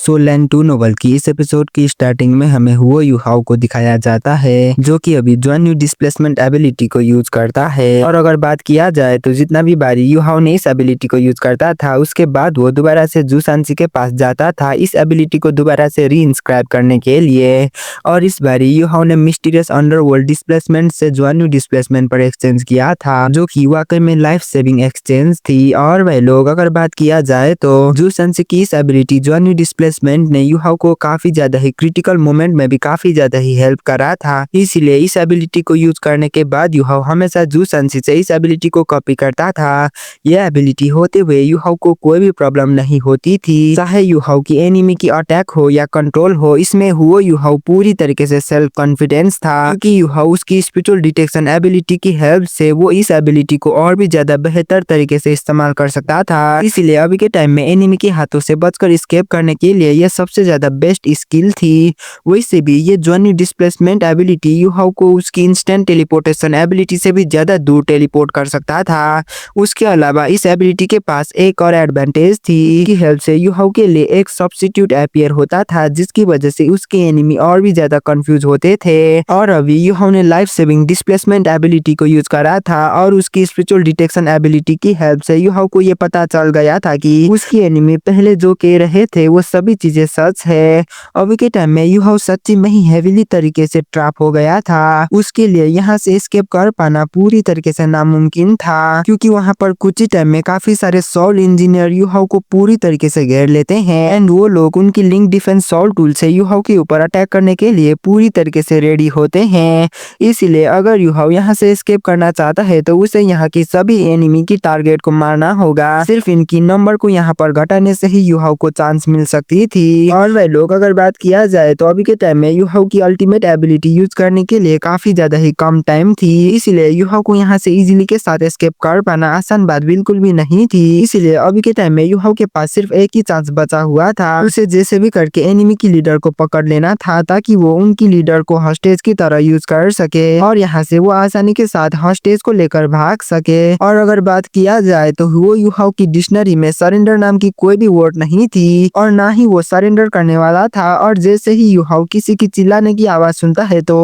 Soul land 2 novel की इस episode की स्टार्टिंग में हमें हुओ यूहाओ को दिखाया जाता है, जो कि अभी ज्वान्यू डिस्प्लेसमेंट एबिलिटी को यूज करता है। और अगर बात किया जाए तो जितना भी बारी यूहाओ ने इस एबिलिटी को यूज करता था, उसके बाद वो दोबारा से जूसांसी के पास जाता था इस एबिलिटी को दोबारा से री इंस्क्राइब करने के लिए। और इस बारी यूहाओ ने मिस्टीरियस अंडरवर्ल्ड डिस्प्लेसमेंट से ज्वान्यू डिस्प्लेसमेंट पर एक्सचेंज किया था, जो कि वाकई में लाइफ सेविंग एक्सचेंज थी। और वह लोग अगर बात किया जाए तो जूसांसी की इस एबिलिटी ज्वान्यू डिस्प्लेसमेंट ने यूहाओ को काफी ज्यादा ही क्रिटिकल मोमेंट में भी काफी ज्यादा ही हेल्प करा था। इसीलिए इस एबिलिटी को यूज करने के बाद यूहाओ हमेशा जूसांसी से इस एबिलिटी को कॉपी करता था। यह एबिलिटी होते हुए यूहाओ को कोई भी प्रॉब्लम नहीं होती थी, चाहे यूहाओ की एनिमी की अटैक हो या कंट्रोल हो। इसमें हुओ यूहाओ पूरी तरीके से सेल्फ कॉन्फिडेंस था, क्योंकि यूहाओ उसकी स्पिरिचुअल डिटेक्शन एबिलिटी की हेल्प से वो इस एबिलिटी को और भी ज्यादा बेहतर तरीके से इस्तेमाल कर सकता था। इसीलिए अभी के टाइम में एनिमी के हाथों से बचकर स्केप करने के लिए यह सबसे ज्यादा बेस्ट स्किल थी। वैसे भी ये ज्वान्यू डिस्प्लेसमेंट एबिलिटी यूहाओ को उसकी इंस्टेंट टेलीपोर्टेशन एबिलिटी से भी ज्यादा दूर टेलीपोर्ट कर सकता था। उसके अलावा इस एबिलिटी के पास एक और एडवांटेज थी कि हेल्प से यूहाओ के लिए एक सब्स्टिट्यूट अपीयर होता था, जिसकी वजह से उसके एनिमी और भी ज्यादा कंफ्यूज होते थे। और अभी यूहाओ ने लाइफ सेविंग डिस्प्लेसमेंट एबिलिटी को यूज करा था, और उसकी स्पिरिचुअल डिटेक्शन एबिलिटी की हेल्प से यूहाओ को ये पता चल गया था कि उसकी एनिमी पहले जो कह रहे थे वो सभी चीजें सच है। अभी के टाइम में यूहाओ सच्ची में ही हेवीली तरीके से ट्रैप हो गया था। उसके लिए यहाँ से एस्केप कर पाना पूरी तरीके से नामुमकिन था, क्योंकि वहाँ पर कुछ ही टाइम में काफी सारे सोल इंजीनियर यूहाओ को पूरी तरीके से घेर लेते हैं, एंड वो लोग उनकी लिंक डिफेंस सोल टूल से यूहाओ के ऊपर अटैक करने के लिए पूरी तरीके से रेडी होते हैं। इसीलिए अगर यूहाओ यहाँ से एस्केप करना चाहता है तो उसे यहाँ की सभी एनिमी की टारगेट को मारना होगा। सिर्फ इनकी नंबर को यहाँ पर घटाने से ही यूहाओ को चांस मिल सकती थी। और वह लोग अगर बात किया जाए तो अभी के टाइम में यूहाओ की अल्टीमेट एबिलिटी यूज करने के लिए काफी ज्यादा ही कम टाइम थी। इसीलिए यूहाओ को यहाँ से इजीली के साथ एस्केप कर पाना आसान बात बिल्कुल भी नहीं थी। इसीलिए अभी के टाइम में यूहाओ के पास सिर्फ एक ही चांस बचा हुआ था, उसे जैसे भी करके एनिमी की लीडर को पकड़ लेना था, ताकि वो उनकी लीडर को हॉस्टेज की तरह यूज कर सके और यहाँ से वो आसानी के साथ हॉस्टेज को लेकर भाग सके। और अगर बात किया जाए तो वो यूहाओ की डिक्शनरी में सरेंडर नाम की कोई भी वर्ड नहीं थी, और ना ही वो सरेंडर करने वाला था। और जैसे ही यूहाओ किसी की चिल्लाने की आवाज सुनता है तो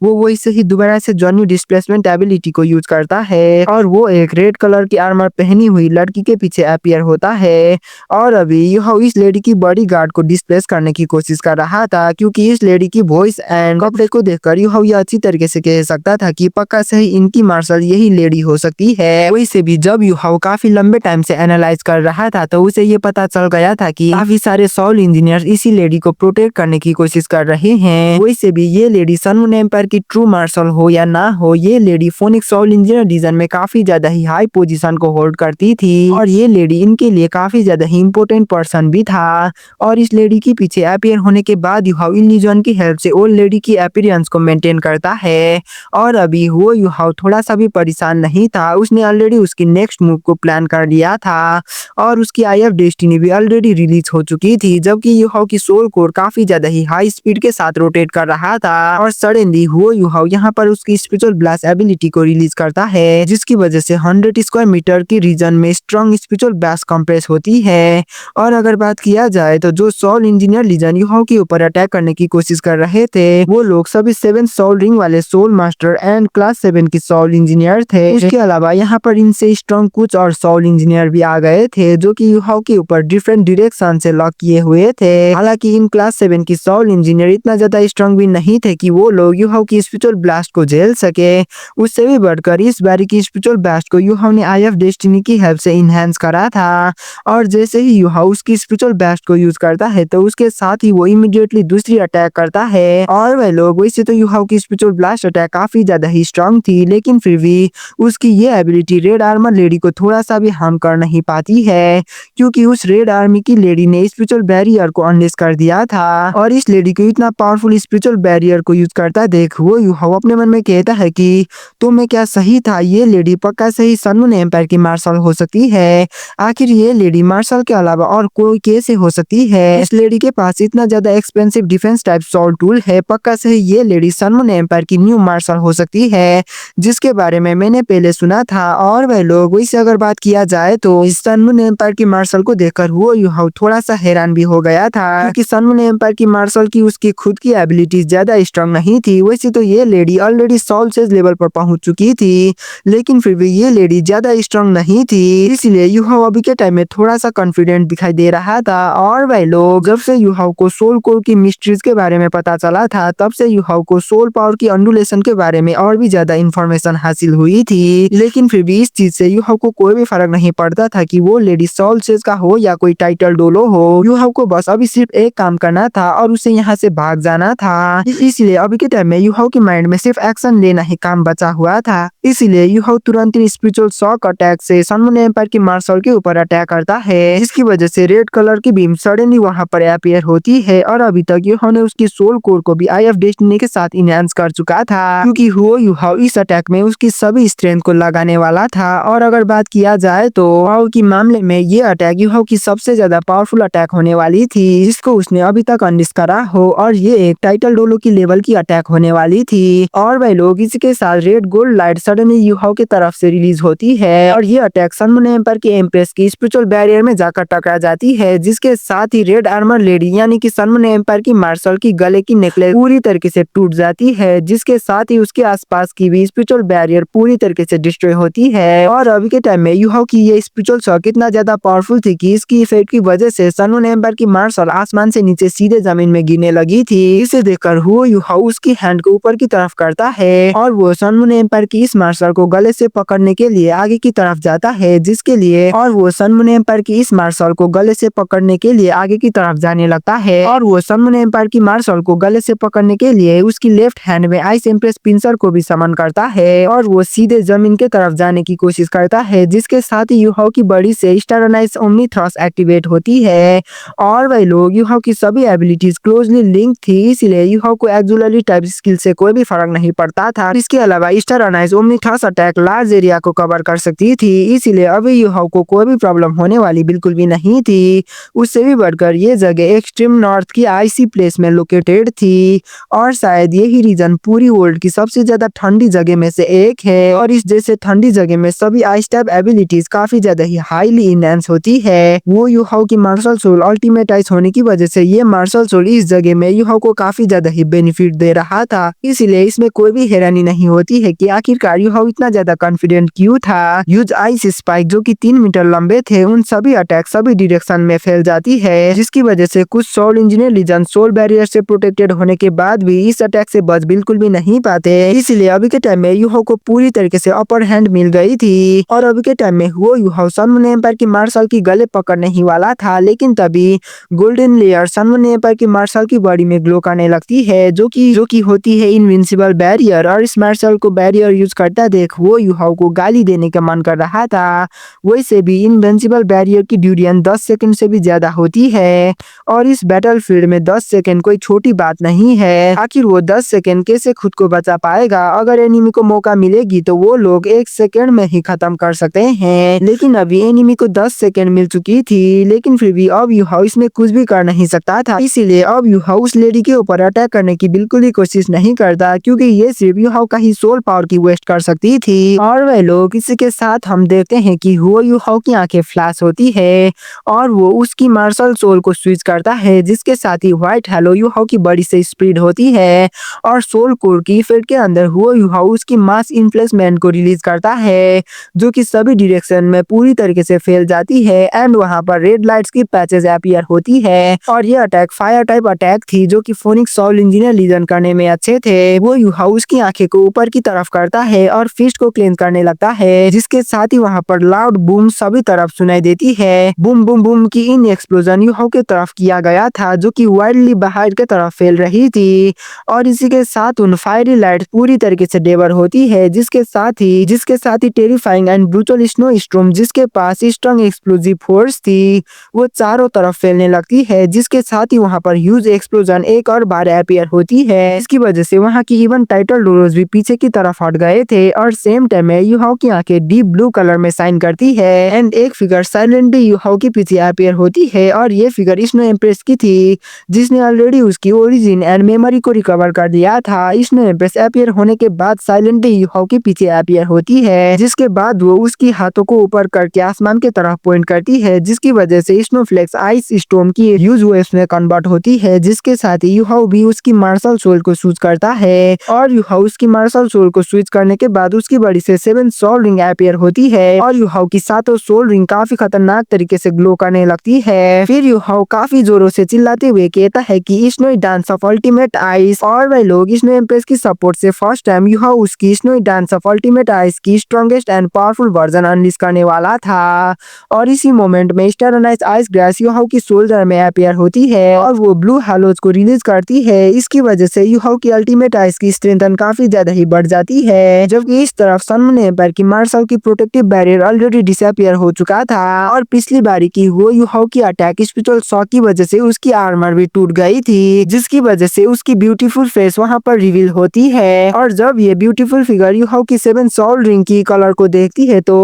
वो वैसे ही दोबारा से ज्वान्यू डिस्प्लेसमेंट एबिलिटी को यूज करता है, और वो एक रेड कलर की आर्मर पहनी हुई लड़की के पीछे अपीयर होता है। और अभी यूहाओ इस लेडी की बॉडी गार्ड को डिस्प्लेस करने की कोशिश कर रहा था, क्योंकि इस लेडी की वॉइस एंड कपड़े को देखकर यूहाओ ये अच्छी तरीके से कह सकता था कि पक्का से ही इनकी मार्शल यही लेडी हो सकती है। वैसे भी जब यूहाओ काफी लंबे टाइम से एनालाइज कर रहा था तो उसे ये पता चल गया था कि काफी सारे सोल इंजीनियर इसी लेडी को प्रोटेक्ट करने की कोशिश कर रहे हैं। वैसे भी ये लेडी सनमून एम्पायर की ट्रू मार्शल हो या ना हो, ये lady Phoenix soul engineer division में काफी ज्यादा ही हाई पोजीशन को होल्ड करती थी, और ये लेडी इनके लिए काफी ज्यादा ही इंपोर्टेंट पर्सन भी था। और इस लेडी के पीछे अपीयर होने के बाद यूहाओ इल्यूजन की हेल्प से ओल्ड लेडी की अपीयरेंस को मेंटेन करता है। और अभी वो यूहाओ थोड़ा सा भी परेशान नहीं था, उसने ऑलरेडी उसकी नेक्स्ट मूव को प्लान कर लिया था, और उसकी आई ऑफ डेस्टिनी भी ऑलरेडी रिलीज हो चुकी थी, जबकि यूहाओ की सोल कोर काफी ज्यादा ही हाई स्पीड के साथ रोटेट कर रहा था। और सडनली वो यूहाओ यहाँ पर उसकी स्पिरिचुअल ब्लास्ट एबिलिटी को रिलीज करता है, जिसकी वजह से 100 स्क्वायर मीटर की रीजन में स्ट्रॉन्ग स्पिरिचुअल ब्लास्ट कंप्रेस होती है। और अगर बात किया जाए तो जो सोल इंजीनियर लीजन यूहाओ के ऊपर अटैक करने की कोशिश कर रहे थे, वो लोग सभी 7 सोल रिंग वाले सोल मास्टर एंड क्लास 7 की सोल इंजीनियर थे। उसके अलावा यहाँ पर इनसे स्ट्रॉन्ग कुछ और सोल इंजीनियर भी आ गए थे, जो कि यूहाओ के ऊपर डिफरेंट डायरेक्शन से लॉक किए हुए थे। हालांकि इन क्लास 7 की सोल इंजीनियर इतना ज्यादा स्ट्रॉन्ग भी नहीं थे कि वो लोग यूहाओ की स्पिरिचुअल ब्लास्ट को झेल सके। उससे भी बढ़कर इस बारी की स्पिरिचुअल ब्लास्ट को यूहाओ ने आई ऑफ डेस्टिनी की हेल्प से इनहेंस करा था, और जैसे ही यूहाओ उसकी स्पिरिचुअल ब्लास्ट को यूज करता है तो उसके साथ ही वो इमीडिएटली दूसरी अटैक करता है। और वह लोग वैसे तो यूहाओ की स्पिरिचुअल ब्लास्ट अटैक काफी ज्यादा ही स्ट्रॉन्ग थी, लेकिन फिर भी उसकी ये एबिलिटी रेड आर्मर लेडी को थोड़ा सा भी हार्म कर नहीं पाती है, क्योंकि उस रेड आर्मी की लेडी ने स्पिरिचुअल बैरियर को अनलेस कर दिया था। और इस लेडी को इतना पावरफुल स्पिरिचुअल बैरियर को यूज करता देख वो यूहाओ अपने मन में कहता है कि तो मैं क्या सही था, ये लेडी पक्का सही सनमून एम्पायर की मार्शल हो सकती है। आखिर ये लेडी मार्शल के अलावा और कोई कैसे हो सकती है? इस लेडी के पास इतना ज्यादा expensive defence type soul tool है, पक्का से ये लेडी सनमून एम्पायर की न्यू मार्शल हो सकती है, जिसके बारे में मैंने पहले सुना था। और वह लोग वैसे अगर बात किया जाए तो इस सनमून एम्पायर की मार्शल को देखकर वो यूहाओ थोड़ा सा हैरान भी हो गया था क्योंकि सन मून एम्पायर की मार्शल की उसकी खुद की एबिलिटीज ज्यादा स्ट्रांग नहीं थी। वैसे तो ये lady already soul sage level पर पहुंच चुकी थी, लेकिन फिर भी ये लेडी ज्यादा स्ट्रांग नहीं थी, इसलिए यूहाओ अभी के टाइम में थोड़ा सा कॉन्फिडेंट दिखाई दे रहा था। और भाई लोग, जब से यूहाओ को सोल कोर की मिस्ट्रीज के बारे में पता चला था, तब से यूहाओ को सोल पावर की अंडुलेशन के बारे में और भी ज्यादा इंफॉर्मेशन हासिल हुई थी। लेकिन फिर भी इस चीज से यूहाओ को कोई भी फर्क नहीं पड़ता था कि वो लेडी सोल सेज का हो या कोई टाइटल डोलो हो। यूहाओ को बस अभी सिर्फ एक काम करना था और उसे यहाँ से भाग जाना था। इसलिए अभी के टाइम में यूहाओ के माइंड में सिर्फ एक्शन लेना ही काम बचा हुआ था। इसीलिए यूहाओ तुरंत ही स्पिरिचुअल शॉक अटैक से सन मून एम्पायर की मार्शल के ऊपर अटैक करता है, जिसकी वजह से रेड कलर की बीम सडनली वहां पर अपीयर होती है। और अभी तक यूहाओ ने उसकी सोल कोर को भी आई ऑफ डेस्टिनी के साथ इनहेंस कर चुका था, क्योंकि हुओ यूहाओ इस अटैक में उसकी सभी स्ट्रेंथ को लगाने वाला था। और अगर बात किया जाए तो यूहाओ के मामले में ये अटैक यूहाओ की सबसे ज्यादा पावरफुल अटैक होने वाली थी, जिसको उसने अभी तक अनलिस्ट करा हो, और ये एक टाइटल डोलो की लेवल की अटैक होने वाली थी। और भाई लोग, इसके साथ red gold light suddenly Yuhao की तरफ से रिलीज होती है और ये अटैक सन मून एम्पायर की एम्प्रेस की स्पिरिचुअल बैरियर में जाकर टकरा जाती है, जिसके साथ ही रेड आर्मर लेडी यानी कि सन मून एम्पायर की मार्शल की गले की नेकलेस पूरी तरीके से टूट जाती है, जिसके साथ ही उसके आसपास की भी स्पिरिचुअल बैरियर पूरी तरीके से डिस्ट्रॉय होती है। और अभी के टाइम में यूहाओ की ये स्पिरिचुअल शॉक इतना ज्यादा पावरफुल थी कि इसकी इफेक्ट की वजह से सन मून एम्पायर की मार्शल आसमान से नीचे सीधे जमीन में गिरने लगी थी। इसे देखकर हुओ यूहाओ उसकी हैंड को ऊपर की तरफ करता है और वो सन मून एम्पायर की इस मार्शल को गले से पकड़ने के लिए आगे की तरफ जाता है, जिसके लिए और वो सन मून एम्पायर की इस मार्शल को गले से पकड़ने के लिए आगे की तरफ जाने लगता है। और वो सन मून एम्पायर की मार्शल को गले से पकड़ने के लिए उसकी लेफ्ट हैंड में आइस एम्प्रेस पिंसर को भी समन करता है और वो सीधे जमीन के तरफ जाने की कोशिश करता है, जिसके साथ ही यूहाओ की बॉडी से स्टारनाइज ओमनी थ्रस्ट एक्टिवेट होती है। और भाई लोग, यूहाओ की सभी एबिलिटीज क्लोजली लिंक थी, इसलिए यूहाओ को एक्जुलरी टाइप स्किल से कोई भी फर्क नहीं पड़ता था। इसके अलावा स्टारनाइज omni thrust attack large area को कवर कर सकती थी, इसलिए अभी यूहाओ को कोई भी प्रॉब्लम होने वाली बिल्कुल भी नहीं थी। उससे भी बढ़कर ये जगह एक्सट्रीम नॉर्थ की आईसी प्लेस में लोकेटेड थी और शायद यही रीजन पूरी वर्ल्ड की सबसे ज्यादा ठंडी जगह में से एक है। और इस जैसे ठंडी जगह में सभी आइस टाइप एबिलिटीज काफी ज्यादा ही हाईली इनहेंस होती है। वो यूहाओ की मार्शल सोल अल्टीमेटाइज होने की वजह से ये मार्शल सोल इस जगह में यूहाओ को काफी ज्यादा ही बेनिफिट दे रहा था, इसीलिए इसमें कोई भी हैरानी नहीं होती है कि आखिरकार यूहाओ इतना ज्यादा कॉन्फिडेंट क्यों था। यूज आइस स्पाइक जो कि 3 मीटर लंबे थे, उन सभी अटैक सभी डायरेक्शन में फैल जाती है, जिसकी वजह से कुछ soul engineer legion soul barrier से प्रोटेक्टेड होने के बाद भी इस अटैक से बच बिल्कुल भी नहीं पाते। इसलिए अभी के टाइम में यूहाओ को पूरी तरीके से अपर हैंड मिल गई थी। और अभी के टाइम में Huo Yuhao Sun Moon Empire की मार्शल की गले पकड़ने ही वाला था, लेकिन तभी golden layer Sun Moon Empire की मार्शल की बॉडी में ग्लो करने लगती है, जो कि होती है इनविंसिबल बैरियर। और इस मार्शल को बैरियर यूज करता देख वो यूहाओ को गाली देने का मन कर रहा था। वैसे भी इनविंसिबल बैरियर की ड्यूरेशन 10 सेकंड से भी ज्यादा होती है और इस बैटलफील्ड में 10 सेकंड कोई छोटी बात नहीं है। आखिर वो 10 सेकंड कैसे खुद को बचा पाएगा? अगर एनिमी को मौका मिलेगी तो वो लोग 1 सेकंड में ही खत्म कर सकते हैं, लेकिन अभी एनिमी को 10 सेकंड मिल चुकी थी, लेकिन फिर भी अब यूहाओ इसमें कुछ भी कर नहीं सकता था। इसीलिए अब यूहाओ उस लेडी के ऊपर अटैक करने की बिल्कुल ही कोशिश नहीं करता, क्योंकि ये सिर्फ यूहाओ का ही सोल पावर की वेस्ट कर सकती थी। और वह लोग, इसी के साथ हम देखते हैं कि हुओ यूहाओ की आंखें फ्लैश होती है और वो उसकी मार्शल सोल को स्विच करता है, जिसके साथ ही व्हाइट हेलो यूहाओ की बॉडी से स्प्रेड होती है और सोल कोर की इफेक्ट के अंदर हुओ यूहाओ उसकी मास इन्फ्लेसमेंट को रिलीज करता है, जो कि सभी डायरेक्शन में पूरी तरीके से फैल जाती है एंड वहां पर रेड लाइट्स की पैचेस अपीयर होती है। और ये अटैक फायर टाइप अटैक थी, जो कि फोनिक्स सोल इंजीनियर लीजन करने में अच्छे थे। वो यूहाओ उसकी आंखें को ऊपर की तरफ करता है और फिस्ट को क्लीन करने लगता है, जिसके साथ ही वहां पर लाउड बूम सभी तरफ सुनाई देती है। बूम बूम बूम की इन एक्सप्लोजन यूहाओ के तरफ किया गया था, जो कि वाइडली बाहर के तरफ फैल रही थी और इसी के साथ उन फायरी लाइट पूरी तरीके से डेवर होती है, जिसके साथ ही terrifying and brutal snow storm जिसके पास स्ट्रॉन्ग एक्सप्लोजिव फोर्स थी, वो चारों तरफ फैलने लगती है, जिसके साथ ही वहां पर ह्यूज एक्सप्लोजन एक और बार अपीयर होती है। इसकी वजह से वहां की इवन टाइटल डोरोज भी पीछे की तरफ हट गए थे और सेम टाइम में यूहाओ की आंखें डीप ब्लू कलर में साइन करती है एंड एक फिगर साइलेंटली यूहाओ के पीछे अपीयर होती है और ये फिगर स्नो एम्प्रेस की थी, जिसने ऑलरेडी उसकी ओरिजिन एंड मेमोरी को रिकवर कर दिया था। स्नो एम्प्रेस अपीयर होने के बाद साइलेंटली यूहाओ के पीछे अपीयर होती है, जिसके बाद वो उसकी हाथों को ऊपर करके आसमान की तरफ पॉइंट करती है, जिसकी वजह से स्नोफ्लेक्स आइस स्टोन की यूज वेव्स में कन्वर्ट होती है, जिसके साथ यूहाओ भी उसकी मार्शल सोल को स्विच करता है और यूहाओ उसकी मार्शल सोल को स्विच करने के बाद उसकी बॉडी से 7 सोल रिंग अपीयर होती है और यूहाओ की सातों सोल रिंग काफी खतरनाक तरीके से ग्लो करने लगती है। फिर यूहाओ काफी जोरों से चिल्लाते हुए कहता है कि snowy dance of ultimate ice और वह लोग स्नो एम्प्रेस की सपोर्ट से फर्स्ट टाइम यूहाओ उसकी snowy dance of ultimate ice की strongest and powerful version unleash करने वाला था और इसी मोमेंट में स्टेरोनाइज आइस ग्रास यूहाओ की शोल्डर में अपीयर होती है और वो ब्लू हैलोज को रिलीज करती है। इसकी वजह से यूहाओ की अल्टीमेट आइस की स्ट्रेंथ काफी ज्यादा ही बढ़ जाती है, जबकि इस तरफ सन मून एम्पायर की मार्शल की प्रोटेक्टिव बैरियर ऑलरेडी डिसअपियर हो चुका था और पिछली बारी की वो यूहाओ की अटैक स्पिरिचुअल शॉक की वजह से उसकी आर्मर भी टूट गई थी, जिसकी वजह से उसकी ब्यूटीफुल फेस वहां पर रिवील होती है और जब ये ब्यूटीफुल फिगर यूहाओ की 7 सोल रिंग की कलर को देखती है तो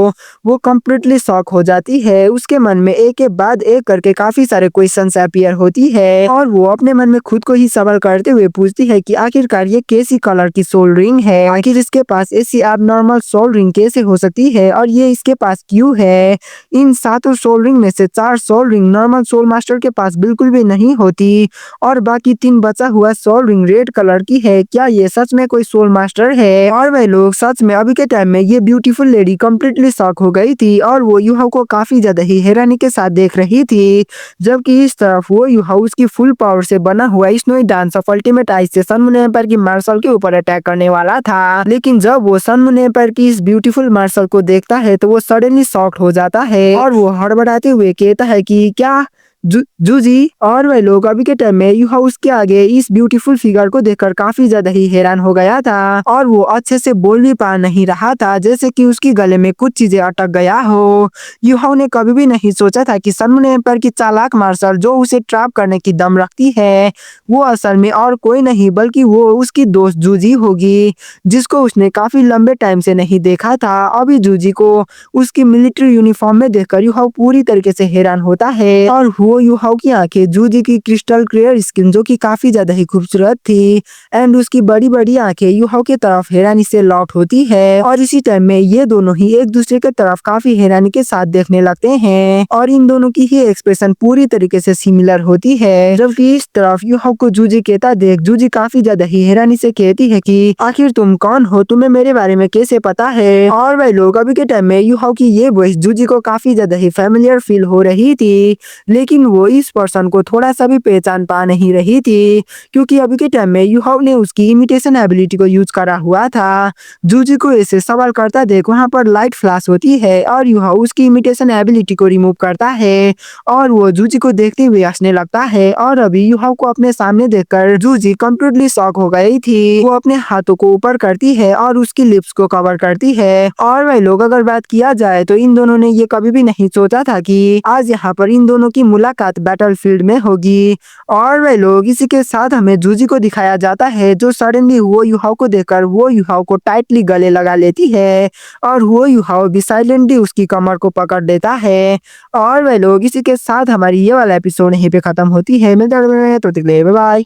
वो कम्प्लीटली शॉक हो जाती है। उसके मन में एक के बाद एक करके काफी सारे क्वेश्चंस अपीयर होती है और वो अपने मन में खुद को ही सवाल करते हुए पूछती है कि आखिरकार ये कैसी कलर की सोल रिंग है, आखिर इसके पास ऐसी एबनॉर्मल सोल रिंग कैसे हो सकती है और ये इसके पास क्यों है। इन सातों सोल रिंग में से 4 soul ring normal soul master के पास बिल्कुल भी नहीं होती और बाकी 3 बचा हुआ सोल रिंग रेड कलर की है। क्या ये सच में कोई सोल मास्टर है? और वह लोग सच में अभी के टाइम में ये ब्यूटीफुल लेडी कम्प्लीटली शॉक हो गई थी और वो यूहाओ को काफी ज्यादा ही हैरानी के साथ देख रही थी, जबकि इस तरफ वो यूहाओ उसकी फुल पावर से बना हुआ snowy dance of ultimate ice से सन मून एम्पायर की मार्शल के ऊपर अटैक करने वाला था। लेकिन जब वो सन मून एम्पायर की इस ब्यूटीफुल मार्शल को देखता है तो वो सडनली शॉक्ड हो जाता है और वो हड़बड़ाते हुए कहता है कि क्या जूजी। और वह लोग अभी के टाइम में यूहाओ उसके आगे इस ब्यूटीफुल फिगर को देखकर काफी ज्यादा ही हैरान हो गया था और वो अच्छे से बोल भी पा नहीं रहा था, जैसे कि उसकी गले में कुछ चीजें अटक गया हो। यूहाओ ने कभी भी नहीं सोचा था कि सन मून एम्पायर की चालाक मार्शल जो उसे ट्रैप करने की दम रखती है वो असल में और कोई नहीं बल्कि वो उसकी दोस्त जूजी होगी, जिसको उसने काफी लंबे टाइम से नहीं देखा था। अभी जूजी को उसकी मिलिट्री यूनिफॉर्म में देखकर यूहाओ पूरी तरीके से हैरान होता है और वो यूहाओ की आंखें जूजी की क्रिस्टल क्लियर स्किन जो कि काफी ज्यादा ही खूबसूरत थी एंड उसकी बड़ी बड़ी आंखें यूहाओ की तरफ हैरानी से लॉक होती है और इसी टाइम में ये दोनों ही एक दूसरे के तरफ काफी हैरानी के साथ देखने लगते हैं और इन दोनों की ही एक्सप्रेशन पूरी तरीके से सिमिलर होती है। जबकि इस तरफ यूहाओ को जूजी कहता देख जूजी काफी ज्यादा ही हैरानी से कहती है कि आखिर तुम कौन हो, तुम्हें मेरे बारे में कैसे पता है। और वह लोग अभी के टाइम में यूहाओ की ये वॉइस जूजी को काफी ज्यादा ही फेमिलियर फील हो रही थी, लेकिन वो इस पर्सन को थोड़ा सा भी पहचान पा नहीं रही थी क्योंकि अभी के टाइम में यूहाओ ने उसकी इमिटेशन एबिलिटी को यूज करा हुआ था। जूजी को ऐसे सवाल करता देख वहां पर लाइट फ्लैश होती है और यूहाओ उसकी इमिटेशन एबिलिटी को रिमूव करता है और वो जूजी को देखते हुए हंसने लगता है और अभी यूहाओ को अपने सामने देखकर जूजी कंप्लीटली शॉक हो गई थी। वो अपने हाथों को ऊपर करती है और उसकी लिप्स को कवर करती है और वह लोग अगर बात किया जाए तो इन दोनों ने ये कभी भी नहीं सोचा था कि आज यहाँ पर इन दोनों की मुलाकात बैटलफील्ड में होगी। और वह लोग इसी के साथ हमें जूजी को दिखाया जाता है जो सडनली वो यूहाओ को देखकर वो यूहाओ को टाइटली गले लगा लेती है और वो यूहाओ भी साइलेंटली उसकी कमर को पकड़ देता है। और वह लोग इसी के साथ हमारी ये वाला एपिसोड यहीं पे खत्म होती है। मिलते हैं तो बाय बाय।